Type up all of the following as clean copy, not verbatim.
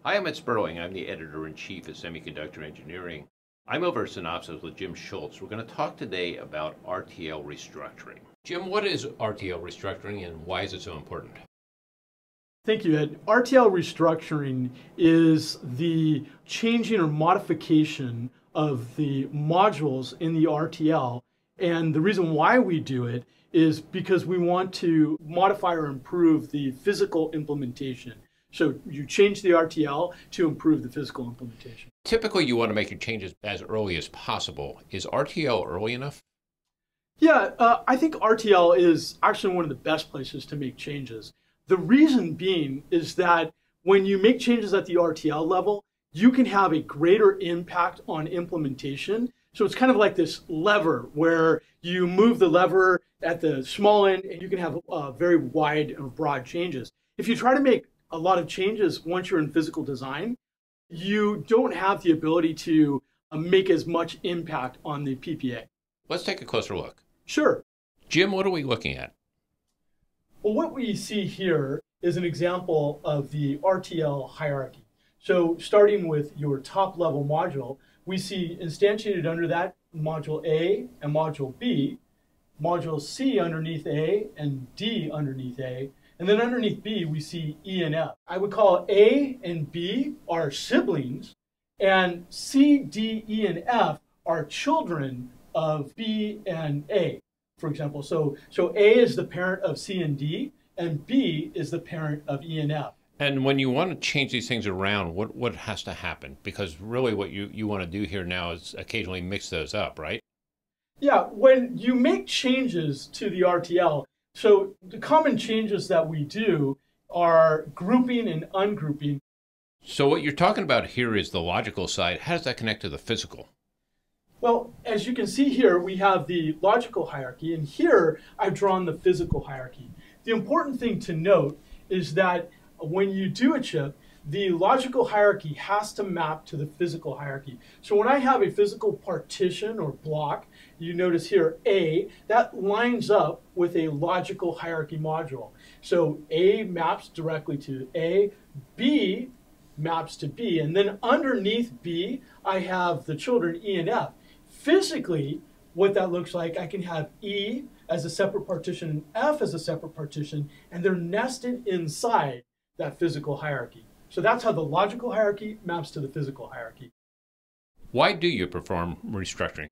Hi, I'm Ed Sperling. I'm the editor-in-chief at Semiconductor Engineering. I'm over at Synopsys with Jim Schultz. We're going to talk today about RTL restructuring. Jim, what is RTL restructuring and why is it so important? Thank you, Ed. RTL restructuring is the changing or modification of the modules in the RTL. And the reason why we do it is because we want to modify or improve the physical implementation. So you change the RTL to improve the physical implementation. Typically, you want to make your changes as early as possible. Is RTL early enough? Yeah, I think RTL is actually one of the best places to make changes. The reason being is that when you make changes at the RTL level, you can have a greater impact on implementation. So it's kind of like this lever where you move the lever at the small end and you can have very wide and broad changes. If you try to make a lot of changes once you're in physical design, you don't have the ability to make as much impact on the PPA. Let's take a closer look. Sure. Jim, what are we looking at? Well, what we see here is an example of the RTL hierarchy. So starting with your top level module, we see instantiated under that module A and module B, module C underneath A and D underneath A, and then underneath B, we see E and F. I would call A and B are siblings, and C, D, E, and F are children of B and A, for example. So A is the parent of C and D, and B is the parent of E and F. And when you want to change these things around, what has to happen? Because really what you want to do here now is occasionally mix those up, right? Yeah, when you make changes to the RTL, so the common changes that we do are grouping and ungrouping. So what you're talking about here is the logical side. How does that connect to the physical? Well, as you can see here, we have the logical hierarchy, and here I've drawn the physical hierarchy. The important thing to note is that when you do a chip, the logical hierarchy has to map to the physical hierarchy. So when I have a physical partition or block, you notice here A, that lines up with a logical hierarchy module. So A maps directly to A, B maps to B, and then underneath B, I have the children E and F. Physically, what that looks like, I can have E as a separate partition and F as a separate partition, and they're nested inside that physical hierarchy. So that's how the logical hierarchy maps to the physical hierarchy. Why do you perform restructuring?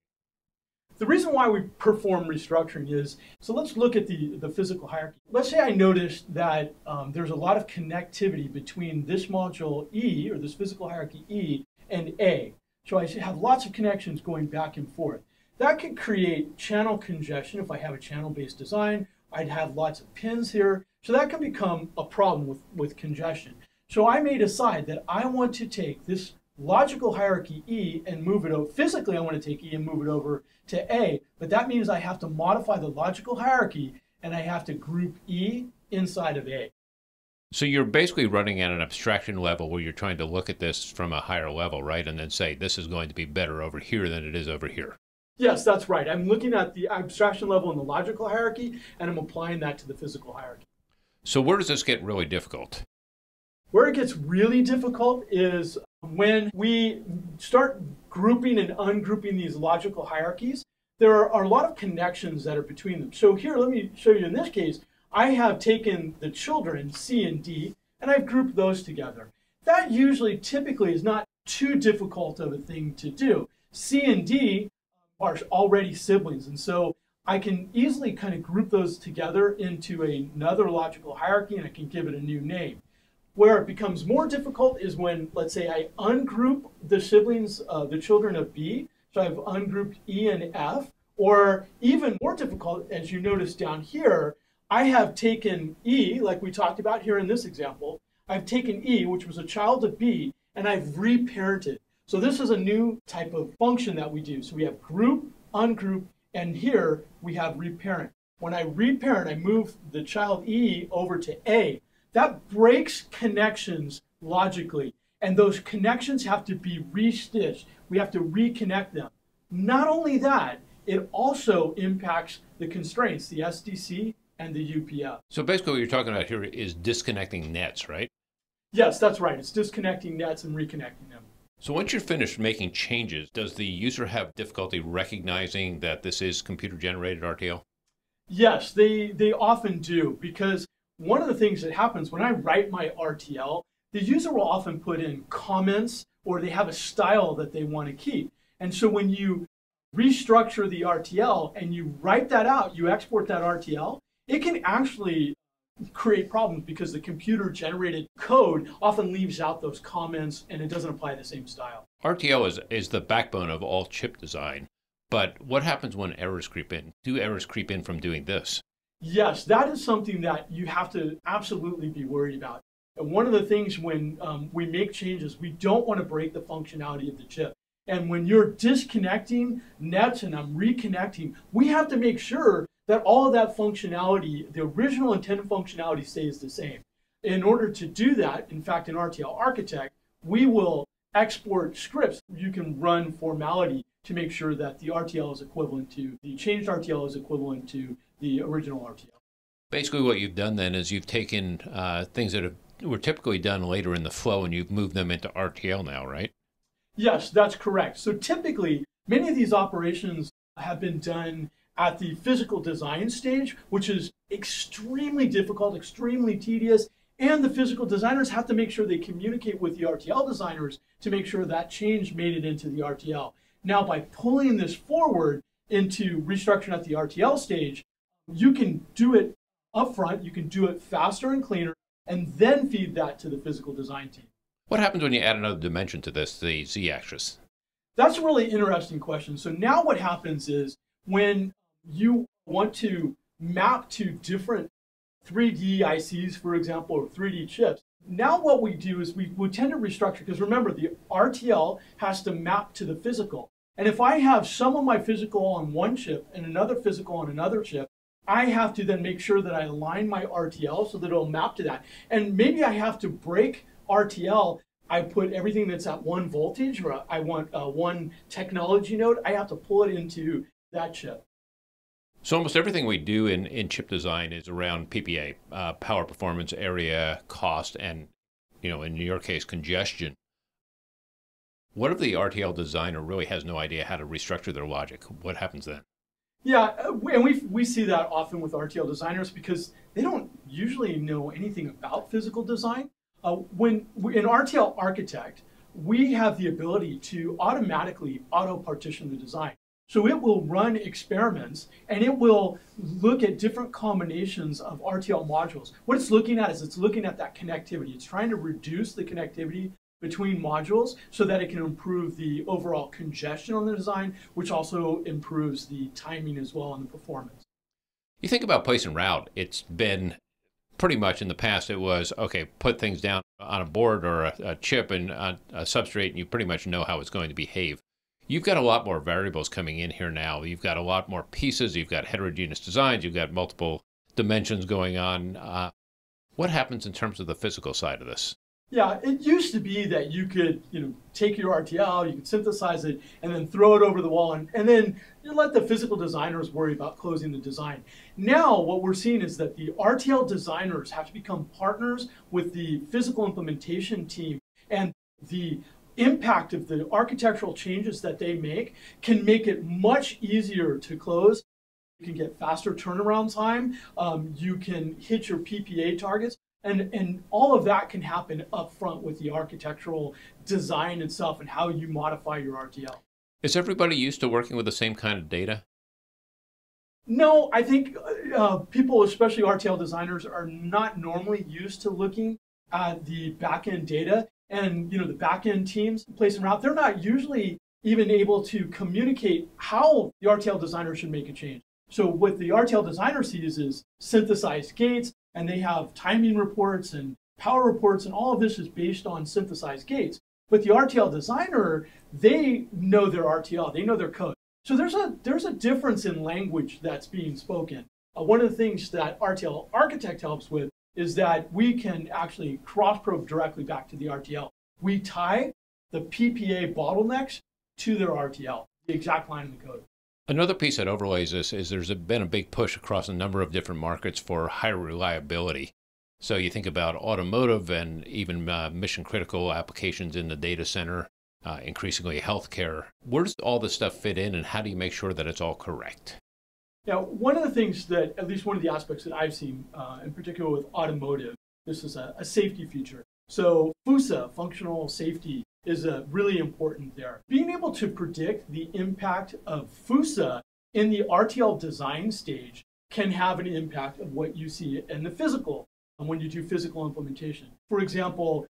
The reason why we perform restructuring is, so let's look at the physical hierarchy. Let's say I noticed that there's a lot of connectivity between this module E, or this physical hierarchy E, and A. So I have lots of connections going back and forth. That could create channel congestion. If I have a channel-based design, I'd have lots of pins here. So that can become a problem with congestion. So I may decide that I want to take this logical hierarchy E and move it over. Physically, I want to take E and move it over to A, but that means I have to modify the logical hierarchy and I have to group E inside of A. So you're basically running at an abstraction level where you're trying to look at this from a higher level, right? And then say, this is going to be better over here than it is over here. Yes, that's right. I'm looking at the abstraction level in the logical hierarchy and I'm applying that to the physical hierarchy. So where does this get really difficult? Where it gets really difficult is when we start grouping and ungrouping these logical hierarchies. There are a lot of connections that are between them. So here, let me show you in this case, I have taken the children, C and D, and I've grouped those together. That usually, typically, is not too difficult of a thing to do. C and D are already siblings, and so I can easily kind of group those together into another logical hierarchy, and I can give it a new name. Where it becomes more difficult is when, let's say, I ungroup the siblings, the children of B, so I've ungrouped E and F, or even more difficult, as you notice down here, I have taken E, like we talked about here in this example, I've taken E, which was a child of B, and I've reparented. So this is a new type of function that we do. So we have group, ungroup, and here we have reparent. When I reparent, I move the child E over to A. That breaks connections logically, and those connections have to be restitched. We have to reconnect them. Not only that, it also impacts the constraints, the SDC and the UPF. So basically what you're talking about here is disconnecting nets, right? Yes, that's right. It's disconnecting nets and reconnecting them. So once you're finished making changes, does the user have difficulty recognizing that this is computer-generated RTL? Yes, they often do, because one of the things that happens when I write my RTL, the user will often put in comments or they have a style that they want to keep. And so when you restructure the RTL and you write that out, you export that RTL, it can actually create problems because the computer generated code often leaves out those comments and it doesn't apply the same style. RTL is the backbone of all chip design, but what happens when errors creep in? Do errors creep in from doing this? Yes, that is something that you have to absolutely be worried about. And one of the things when we make changes, we don't want to break the functionality of the chip. And when you're disconnecting nets and I'm reconnecting, we have to make sure that all of that functionality, the original intended functionality, stays the same. In order to do that, in fact, in RTL Architect, we will export scripts. You can run formality to make sure that the RTL is equivalent to, the changed RTL is equivalent to the original RTL. Basically what you've done then is you've taken things that were typically done later in the flow and you've moved them into RTL now, right? Yes, that's correct. So typically, many of these operations have been done at the physical design stage, which is extremely difficult, extremely tedious, and the physical designers have to make sure they communicate with the RTL designers to make sure that change made it into the RTL. Now, by pulling this forward into restructuring at the RTL stage, you can do it upfront, you can do it faster and cleaner, and then feed that to the physical design team. What happens when you add another dimension to this, the z-axis? That's a really interesting question. So now what happens is when you want to map to different 3D ICs, for example, or 3D chips, now what we do is we tend to restructure, because remember, the RTL has to map to the physical. And if I have some of my physical on one chip and another physical on another chip, I have to then make sure that I align my RTL so that it'll map to that. And maybe I have to break RTL. I put everything that's at one voltage, or I want one technology node, I have to pull it into that chip. So almost everything we do in chip design is around PPA, power, performance, area, cost, and, in your case, congestion. What if the RTL designer really has no idea how to restructure their logic? What happens then? Yeah, and we see that often with RTL designers because they don't usually know anything about physical design. In RTL Architect, we have the ability to automatically auto-partition the design. So it will run experiments and it will look at different combinations of RTL modules. What it's looking at is it's looking at that connectivity. It's trying to reduce the connectivity between modules so that it can improve the overall congestion on the design, which also improves the timing as well and the performance. You think about place and route, it's been pretty much in the past, it was, okay, put things down on a board or a chip and a substrate, and you pretty much know how it's going to behave. You've got a lot more variables coming in here now. You've got a lot more pieces. You've got heterogeneous designs. You've got multiple dimensions going on. What happens in terms of the physical side of this? Yeah, it used to be that you could, take your RTL, you could synthesize it, and then throw it over the wall, and then you let the physical designers worry about closing the design. Now, what we're seeing is that the RTL designers have to become partners with the physical implementation team, and the impact of the architectural changes that they make can make it much easier to close. You can get faster turnaround time. You can hit your PPA targets. And all of that can happen up front with the architectural design itself and how you modify your RTL. Is everybody used to working with the same kind of data? No, I think people, especially RTL designers, are not normally used to looking at the back-end data. And the back-end teams, place and route, they're not usually even able to communicate how the RTL designer should make a change. So what the RTL designer sees is synthesized gates, and they have timing reports and power reports, and all of this is based on synthesized gates. But the RTL designer, they know their RTL, they know their code. So there's a difference in language that's being spoken. One of the things that RTL Architect helps with is that we can actually cross-probe directly back to the RTL. We tie the PPA bottlenecks to their RTL, the exact line of the code. Another piece that overlays this is there's been a big push across a number of different markets for higher reliability. So you think about automotive and even mission critical applications in the data center, increasingly healthcare. Where does all this stuff fit in, and how do you make sure that it's all correct? Now, one of the things that, at least one of the aspects that I've seen, in particular with automotive, this is a safety feature. So FUSA, functional safety, is really important there. Being able to predict the impact of FUSA in the RTL design stage can have an impact of what you see in the physical, when you do physical implementation. For example,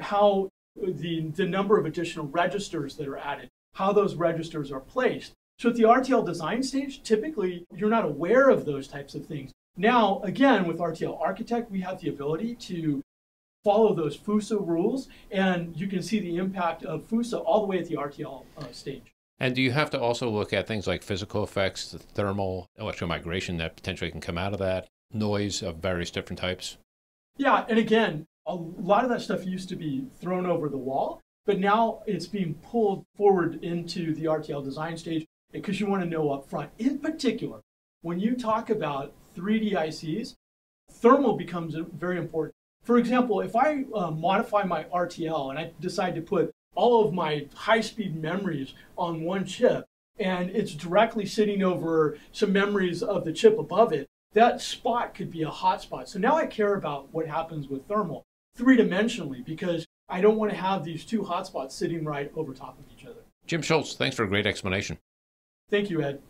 how the number of additional registers that are added, how those registers are placed. So at the RTL design stage, typically you're not aware of those types of things. Now, again, with RTL Architect, we have the ability to follow those FUSA rules, and you can see the impact of FUSA all the way at the RTL stage. And do you have to also look at things like physical effects, the thermal, electromigration that potentially can come out of that, noise of various different types? Yeah, and again, a lot of that stuff used to be thrown over the wall, but now it's being pulled forward into the RTL design stage because you want to know up front. In particular, when you talk about 3D ICs, thermal becomes very important. For example, if I modify my RTL and I decide to put all of my high-speed memories on one chip, and it's directly sitting over some memories of the chip above it, that spot could be a hot spot. So now I care about what happens with thermal three-dimensionally because I don't want to have these two hotspots sitting right over top of each other. Jim Schultz, thanks for a great explanation. Thank you, Ed.